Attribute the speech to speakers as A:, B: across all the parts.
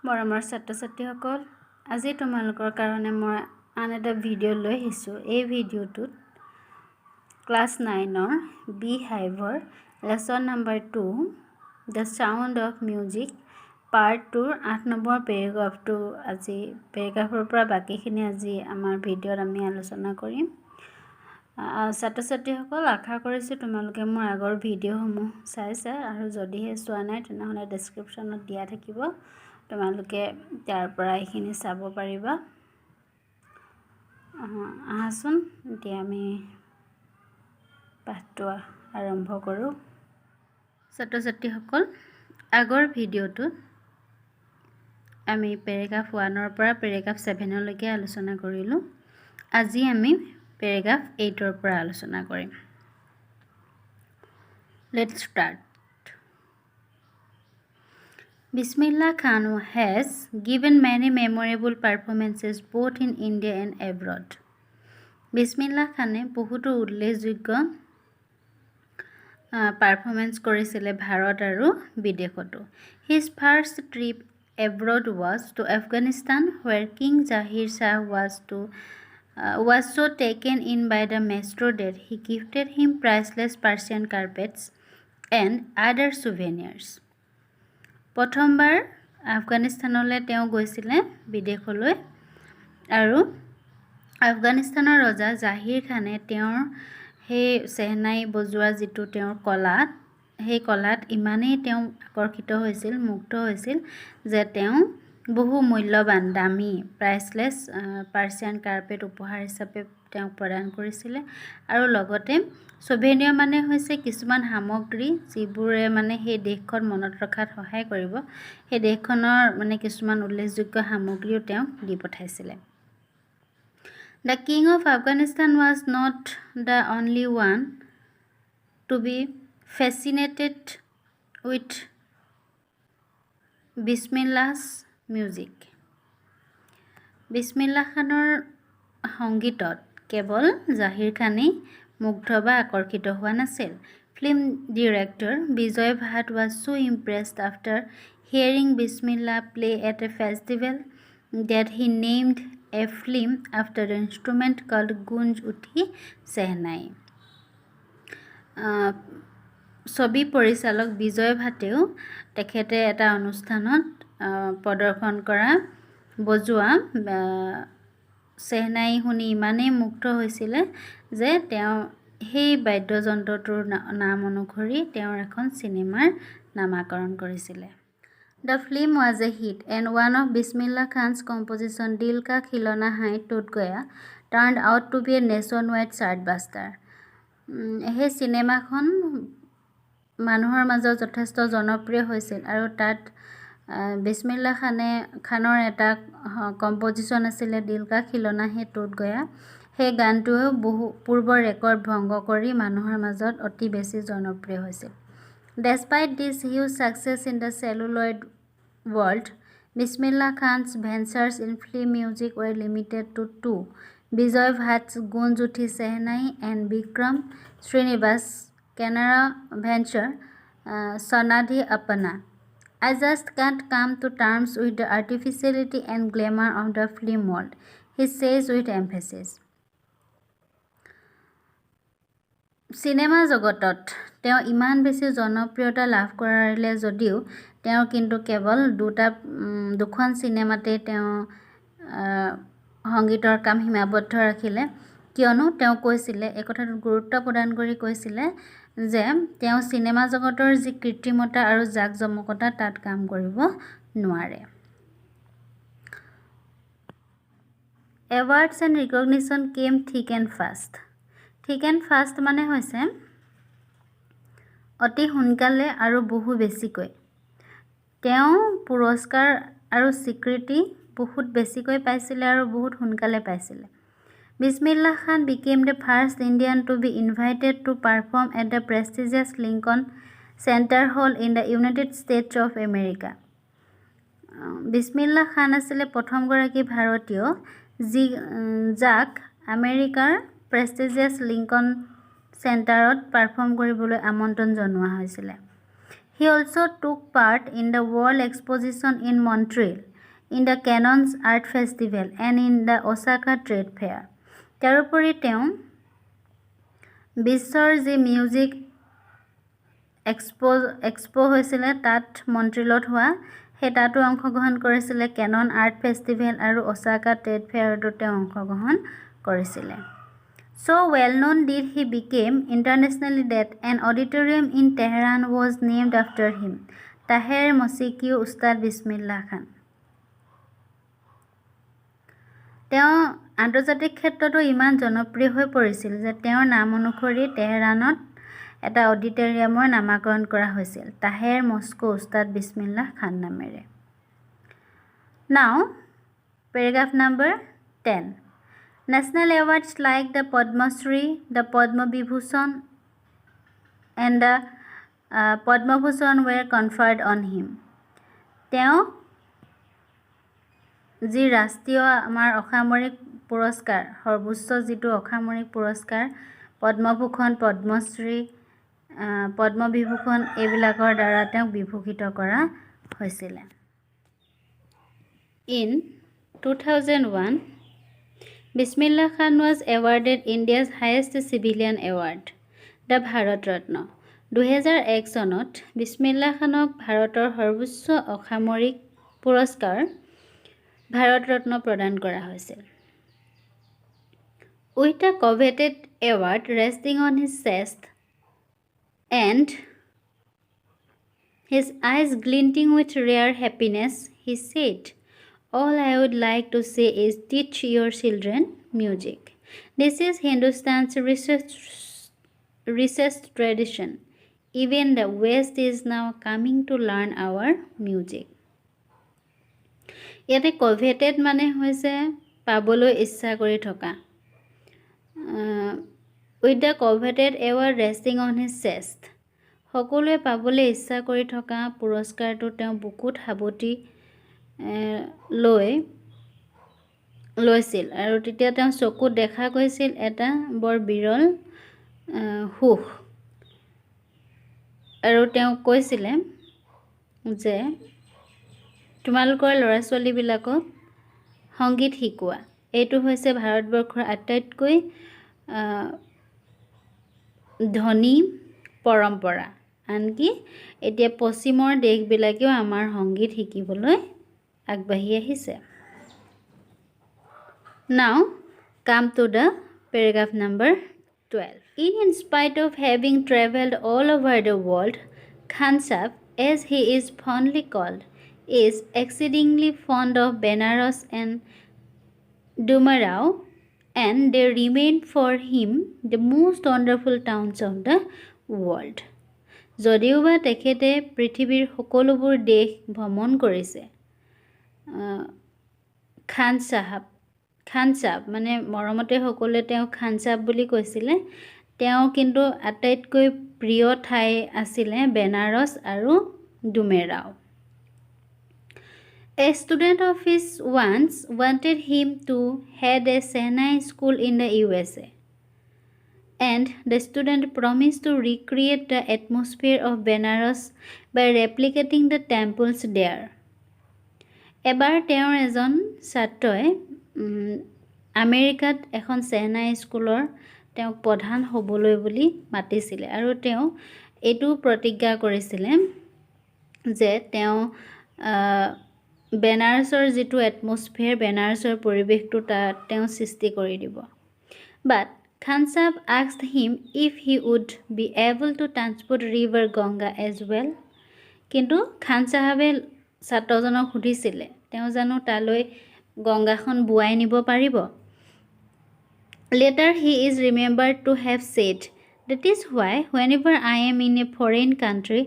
A: মৰমৰ ছাত্ৰ-ছাত্ৰীসকল, আজি তোমালোকৰ কাৰণে মই আন এটা ভিডিঅ' লৈ আহিছোঁ। এই ভিডিঅ'টোত ক্লাছ 9ৰ বি হাইভৰ lesson number 2 the sound of music part 2ৰ 8 নম্বৰ পেৰেগ্ৰাফটো পেৰেগ্ৰাফৰ পৰা বাকীখিনি আজি আমাৰ ভিডিঅ'ত আমি আলোচনা কৰিম। ছাত্ৰ-ছাত্ৰীসকল, আশা কৰিছোঁ তোমালোকে মোৰ আগৰ ভিডিঅ'সমূহ চাইছা আৰু যদিহে চোৱা নাই তেনেহ'লে ডেছক্ৰিপশ্যনত দিয়া থাকিব, তোমালোকে তাৰ পৰা এইখিনি চাব পাৰিবা। আহাচোন এতিয়া আমি পাঠটো আৰম্ভ কৰোঁ। ছাত্ৰ-ছাত্ৰীসকল, আগৰ ভিডিঅ'টোত আমি পেৰেগ্ৰাফ 1ৰ পৰা পেৰেগ্ৰাফ 7লৈকে আলোচনা কৰিলোঁ। আজি আমি পেৰেগ্ৰাফ 8ৰ পৰা আলোচনা কৰিম। Let's start. Bismillah Khan has given many memorable performances both in India and abroad. Bismillah Khane বহুতো উল্লেখযোগ্য পাৰফৰ্মেন্স কৰিছিলে ভাৰত আৰু বিদেশতো। His first trip abroad was to Afghanistan, where King Zahir Shah was so taken in by the maestro that he gifted him priceless Persian carpets and other souvenirs. প্ৰথমবাৰ আফগানিস্তানলৈ তেওঁ গৈছিলে বিদেশলৈ আৰু আফগানিস্তানৰ ৰজা জাহিৰ খানে তেওঁৰ সেই চেহনাই বজোৱা যিটো তেওঁৰ কলাত, সেই কলাত ইমানেই তেওঁ আকৰ্ষিত হৈছিল, মুগ্ধ হৈছিল যে তেওঁ বহু মূল্যৱান দামী প্ৰাইচলেছ পাৰ্চিয়ান কাৰ্পেট উপহাৰ হিচাপে তেওঁক প্ৰদান কৰিছিলে আৰু লগতে সোভেনিয়াৰ মানে হৈছে কিছুমান সামগ্ৰী যিবোৰে মানে সেই দেশখন মনত ৰখাত সহায় কৰিব, সেই দেশখনৰ মানে কিছুমান উল্লেখযোগ্য সামগ্ৰীও তেওঁক দি পঠাইছিলে। The king of Afghanistan was not the only one to be fascinated with Bismillah's music. বিছমিল্লাহ খানৰ সংগীতত কেৱল জাহিৰ খানেই মুগ্ধ বা আকৰ্ষিত হোৱা নাছিল। Film director Bijoy Bhatt was so impressed after hearing Bismillah play at a festival that he named a film after the instrument called Gunj Uthi Sehnai. ছবি পৰিচালক বিজয় ভাটেও তেখেতে এটা অনুষ্ঠানত প্ৰদৰ্শন কৰা বজোৱা চেহনাই শুনি ইমানেই মুগ্ধ হৈছিলে যে তেওঁ সেই বাদ্যযন্ত্ৰটোৰ নাম অনুসৰি তেওঁৰ এখন চিনেমাৰ নামাকৰণ কৰিছিলে। The film was a hit and one of Bismillah Khan's composition Dil Ka Khilona Hai Toot Gaya turned out to be a nationwide chartbuster. সেই চিনেমাখন মানুহৰ মাজত যথেষ্ট জনপ্ৰিয় হৈছিল আৰু তাত বিছমিল্লাহ খানৰ এটা কম্পজিশ্যন আছিলে দিল কা খিলনা হে টুট গয়া। সেই গানটোৱেও বহু পূৰ্বৰ ৰেকৰ্ড ভংগ কৰি মানুহৰ মাজত অতি বেছি জনপ্ৰিয় হৈছিল। Despite this huge success in the celluloid world, Bismillah Khan's ventures in film music were limited to two: Bijoy Bhatt's Gunj Uthi Sehnai and Bikram Srinivas' Kannada venture Sonadhi Apana. I just can't come to terms with the artificiality and glamour of the film world, he says with emphasis. Cinema জগতত তেওঁ ইমান বেছি জনপ্ৰিয়তা লাভ কৰিলে যদিও তেওঁ কিন্তু কেৱল দুখন চিনেমাতে তেওঁ সংগীতৰ কাম সীমাবদ্ধ ৰাখিলে, কিয়নো তেওঁ কৈছিলে, এই কথাটোত গুৰুত্ব প্ৰদান কৰি কৈছিলে যে তেওঁ চিনেমা জগতৰ যি কৃত্ৰিমতা আৰু জাকজমকতা তাত কাম কৰিব নোৱাৰে। Awards and recognition came thick and fast. Thick and fast মানে হৈছে অতি সোনকালে আৰু বহু বেছিকৈ। তেওঁ পুৰস্কাৰ আৰু স্বীকৃতি বহুত বেছিকৈ পাইছিলে আৰু বহুত সোনকালে পাইছিলে। Bismillah Khan became the first Indian to be invited to perform at the prestigious Lincoln Center Hall in the United States of America. বিছমিল্লাহ খান আছিলে প্ৰথমগৰাকী ভাৰতীয় যাক আমেৰিকাৰ প্ৰেষ্টিজিয়াছ লিংকন চেণ্টাৰত পাৰফৰ্ম কৰিবলৈ আমন্ত্ৰণ জনোৱা হৈছিলে। He also took part in the World Exposition in Montreal, in the Canon's Art Festival and in the Osaka Trade Fair. তাৰোপৰি তেওঁ বিশ্বৰ যি মিউজিক এক্সপো হৈছিলে তাত মন্ট্ৰিলত হোৱা সেই তাতো অংশগ্ৰহণ কৰিছিলে কেনন আৰ্ট ফেষ্টিভেল আৰু ওসাকা ট্ৰেড ফেয়াৰতো তেওঁ অংশগ্ৰহণ কৰিছিলে So well known did he became internationally that an auditorium in Tehran was named after him Taher Mosiki Ustad Bismillah Khan তেওঁ আন্তৰ্জাতিক ক্ষেত্ৰতো ইমান জনপ্ৰিয় হৈ পৰিছিল যে তেওঁৰ নাম অনুসৰি তেহৰানত এটা অডিটৰিয়ামৰ নামাকৰণ কৰা হৈছিল তাহেৰ মস্কো উস্তাদ বিসমিল্লাহ খান নামেৰে Now paragraph number 10 National awards like the Padma Shri the Padma Vibhushan and the Padma Bhushan were conferred on him তেওঁ যি ৰাষ্ট্ৰীয় আমাৰ অসামৰিক পুৰস্কাৰ সৰ্বোচ্চ যিটো অসামৰিক পুৰস্কাৰ পদ্মভূষণ পদ্মশ্ৰী পদ্মবিভূষণ এইবিলাকৰ দ্বাৰা তেওঁক বিভূষিত কৰা হৈছিল In 2001 Bismillah Khan was awarded India's highest civilian award the Bharat Ratna 2001 চনত বিসমিল্লাহ খানক ভাৰতৰ সৰ্বোচ্চ অসামৰিক পুৰস্কাৰ ভাৰত ৰত্ন প্ৰদান কৰা হৈছিল With a coveted award resting on his chest and his eyes glinting with rare happiness, he said, All I would like to say is teach your children music. This is Hindustan's richest tradition. Even the West is now coming to learn our music. ইয়াতে coveted মানে হৈছে পাবলৈ ইচ্ছা কৰি থকা With the coveted award resting on his chest সকলোৱে পাবলৈ ইচ্ছা কৰি থকা পুৰস্কাৰটো তেওঁ বুকুত হাবতি লৈছিল আৰু তেতিয়া তেওঁ চকুত দেখা গৈছিল এটা বৰ বিৰল সুখ আৰু তেওঁ কৈছিলে যে তোমালোকৰ ল'ৰা ছোৱালীবিলাকক সংগীত শিকোৱা এইটো হৈছে ভাৰতবৰ্ষৰ আটাইতকৈ ধনী পৰম্পৰা আনকি এতিয়া পশ্চিমৰ দেশবিলাকেও আমাৰ সংগীত শিকিবলৈ আগবাঢ়ি আহিছে Now come to the paragraph number 12 In spite of having traveled all over the world Khan Sahib as he is fondly called is exceedingly fond of Benares and Dumarao and they remain for him the most wonderful towns of the world. যদিওবা তেখেতে পৃথিৱীৰ সকলোবোৰ দেশ ভ্ৰমণ কৰিছে খান সাহেব মানে মৰমতে সকলোৱে তেওঁ খান সাহেব বুলি কৈছিলে তেওঁ কিন্তু আটাইতকৈ প্ৰিয় ঠাই আছিলে বেনাৰস আৰু ডুমেৰাও A student of his once wanted him to head a Sehnai school in the USA, and the student promised to recreate the atmosphere of Benares by replicating the temples there. এবাৰ তেওঁৰ এজন ছাত্ৰই আমেৰিকাত এখন সেনাই স্কুলৰ তেওঁক প্ৰধান হ'বলৈ বুলি মাতিছিলে আৰু তেওঁ এইটো প্ৰতিজ্ঞা কৰিছিলে যে তেওঁ বেনাৰসৰ যিটো এটমস্ফিয়াৰ বেনাৰসৰ পৰিৱেশটো তাত তেওঁ সৃষ্টি কৰি দিব But Khan Sahib asked him if he would be able to transport river Ganga as well. কিন্তু খান সাহেবে ছাত্ৰজনক সুধিছিলে তেওঁ জানো তালৈ গংগাখন বুৱাই নিব পাৰিব Later he is remembered to have said That is why whenever I am in a foreign country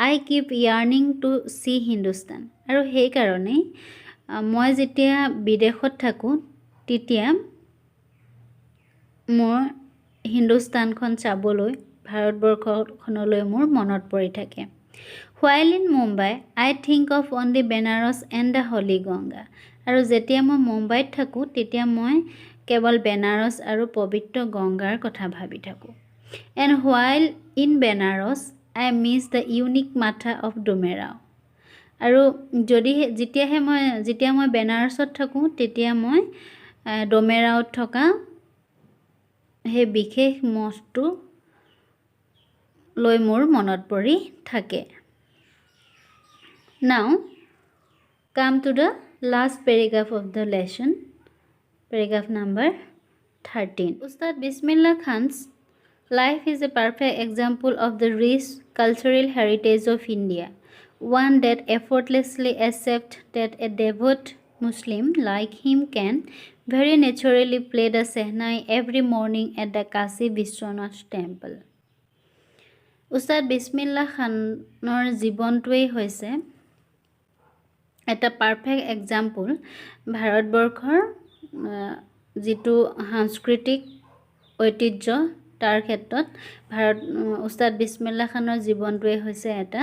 A: I keep yearning to see Hindustan আৰু সেই কাৰণে মই যেতিয়া বিদেশত থাকো তেতিয়া মোৰ হিন্দুস্তানখন চাবলৈ ভাৰতবৰ্ষখনলৈ মোৰ মনত পৰি থাকে While in Mumbai I think of only Benares and the Holy Ganga আৰু যেতিয়া মই মুম্বাইত থাকো তেতিয়া মই কেৱল বেনাৰস আৰু পবিত্ৰ গংগাৰ কথা ভাবি থাকো And while in Benares I miss the unique matha of Dumerao আৰু যেতিয়া মই বেনাৰছত থাকোঁ তেতিয়া মই ডমেৰাওত থকা সেই বিশেষ মঠটো লৈ মোৰ মনত পৰি থাকে। Now come to the last paragraph of the lesson, paragraph number 13. Ustad Bismillah Khan's life is a perfect example of the rich cultural heritage of India, one that effortlessly accepts that a devout Muslim like him can very naturally play the Sehnai every morning at the Kasi Vishwanath temple. Ustad Bismillah Khanor জীৱনটোৱেই হৈছে এটা perfect example ভাৰতবৰ্ষৰ যিটো সাংস্কৃতিক ঐতিহ্য তাৰ ক্ষেত্ৰত উস্তাদ বিছমিল্লা খানৰ জীৱনটোৱেই হৈছে এটা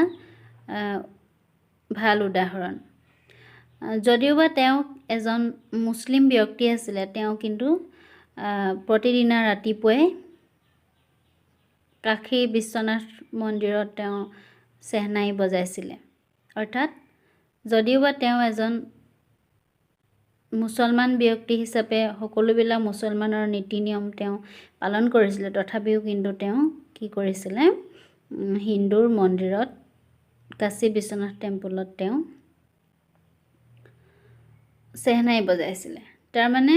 A: ভাল উদাহৰণ। যদিওবা তেওঁ এজন মুছলিম ব্যক্তি আছিলে, তেওঁ কিন্তু প্ৰতিদিনা ৰাতিপুৱাই কাশী বিশ্বনাথ মন্দিৰত তেওঁ চেহনাই বজাইছিলে। অৰ্থাৎ যদিওবা তেওঁ এজন মুছলমান ব্যক্তি হিচাপে সকলোবিলাক মুছলমানৰ নীতি নিয়ম তেওঁ পালন কৰিছিলে, তথাপিও কিন্তু তেওঁ কি কৰিছিলে, হিন্দুৰ মন্দিৰত কাশী বিশ্বনাথ টেম্পলত তেওঁ চেহনাই বজাইছিলে। তাৰমানে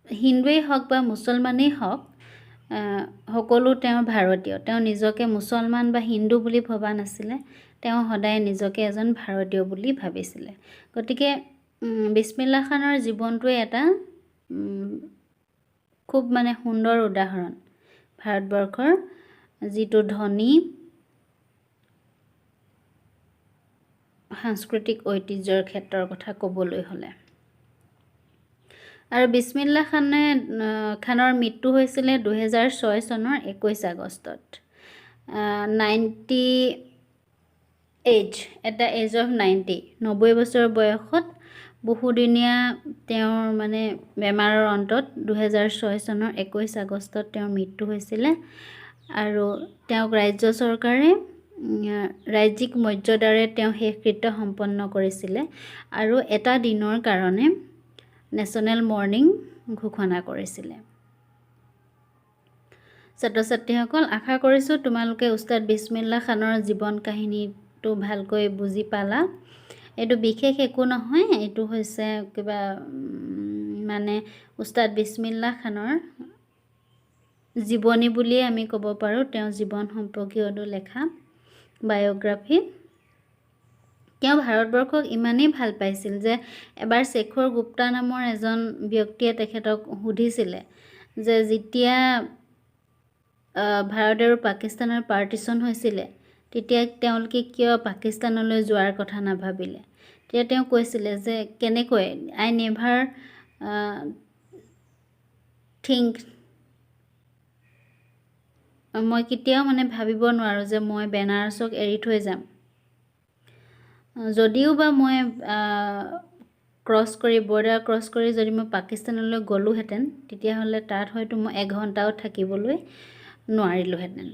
A: হিন্দুৱেই হওক বা মুছলমানেই হওক, সকলো তেওঁ ভাৰতীয়। তেওঁ নিজকে মুছলমান বা হিন্দু বুলি ভবা নাছিলে, তেওঁ সদায় নিজকে এজন ভাৰতীয় বুলি ভাবিছিলে। গতিকে বিছমিল্লা খানৰ জীৱনটোৱে এটা খুব সুন্দৰ উদাহৰণ ভাৰতবৰ্ষৰ যিটো ধনী সাংস্কৃতিক ঐতিহ্যৰ ক্ষেত্ৰৰ কথা ক'বলৈ হ'লে। আৰু বিছমিল্লা খানৰ মৃত্যু হৈছিলে 2006 চনৰ 21 আগষ্টত। 90 বছৰ বয়সত বহুদিনীয়া তেওঁৰ বেমাৰৰ অন্তত 2006 চনৰ 21 আগষ্টত তেওঁৰ মৃত্যু হৈছিলে। আৰু তেওঁক ৰাজ্য চৰকাৰে ৰাজ্যিক মৰ্যাদাৰে তেওঁ শেষকৃত্য সম্পন্ন কৰিছিলে আৰু এটা দিনৰ কাৰণে নেশ্যনেল মৰ্ণিং ঘোষণা কৰিছিলে। ছাত্ৰ ছাত্ৰীসকল, আশা কৰিছোঁ তোমালোকে উস্তাদ বিছমিল্লা খানৰ জীৱন কাহিনীটো ভালকৈ বুজি পালা। এইটো বিশেষ একো নহয়, এইটো হৈছে কিবা উস্তাদ বিছমিল্লা খানৰ জীৱনী বুলিয়ে আমি ক'ব পাৰোঁ। তেওঁ জীৱন সম্পৰ্কীয়তো লেখা বায়োগ্ৰাফি। তেওঁ ভাৰতবৰ্ষক ইমানেই ভাল পাইছিল যে এবাৰ শেখৰ গুপ্তা নামৰ এজন ব্যক্তিয়ে তেখেতক সুধিছিলে যে যেতিয়া ভাৰত আৰু পাকিস্তানৰ পাৰ্টিশ্যন হৈছিলে তেতিয়া তেওঁলোকে কিয় পাকিস্তানলৈ যোৱাৰ কথা নাভাবিলে। তেতিয়া তেওঁ কৈছিলে যে কেনেকৈ আই নেভাৰ থিংক, মই কেতিয়াও ভাবিব নোৱাৰোঁ যে মই বেনাৰসক এৰি থৈ যাম। যদিও বা মই বৰ্ডাৰ ক্ৰছ কৰি যদি মই পাকিস্তানলৈ গ'লোহেঁতেন, তেতিয়াহ'লে তাত হয়তো মই 1 ঘণ্টাও থাকিবলৈ নোৱাৰিলোহেঁতেন।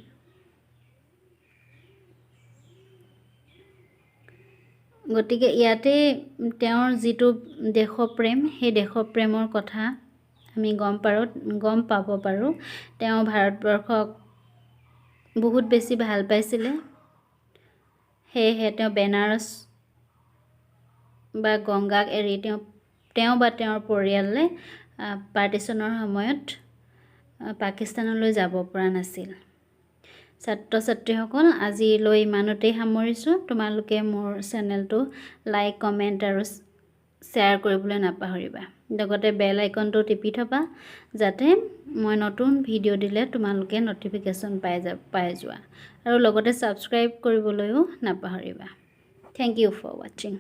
A: গতিকে ইয়াতে তেওঁৰ যিটো দেশপ্ৰেম, সেই দেশপ্ৰেমৰ কথা আমি গম পাব পাৰোঁ। তেওঁ ভাৰতবৰ্ষক বহুত বেছি ভাল পাইছিলে, সেয়েহে তেওঁ বেনাৰস বা গংগাক এৰি তেওঁ বা তেওঁৰ পৰিয়ালে পাৰ্টিশ্যনৰ সময়ত পাকিস্তানলৈ যাব পৰা নাছিল। ছাত্ৰ ছাত্ৰীসকল, আজিলৈ ইমানতেই সামৰিছোঁ। তোমালোকে মোৰ চেনেলটো লাইক, কমেণ্ট আৰু শ্বেয়াৰ কৰিবলৈ নাপাহৰিবা। লগতে বেল আইকনটো টিপি থবা যাতে মই নতুন ভিডিঅ' দিলে তোমালোকে ন'টিফিকেশ্যন পাই যোৱা। আৰু লগতে ছাবস্ক্ৰাইব কৰিবলৈও নাপাহৰিবা। থেংক ইউ ফৰ ৱাচিং।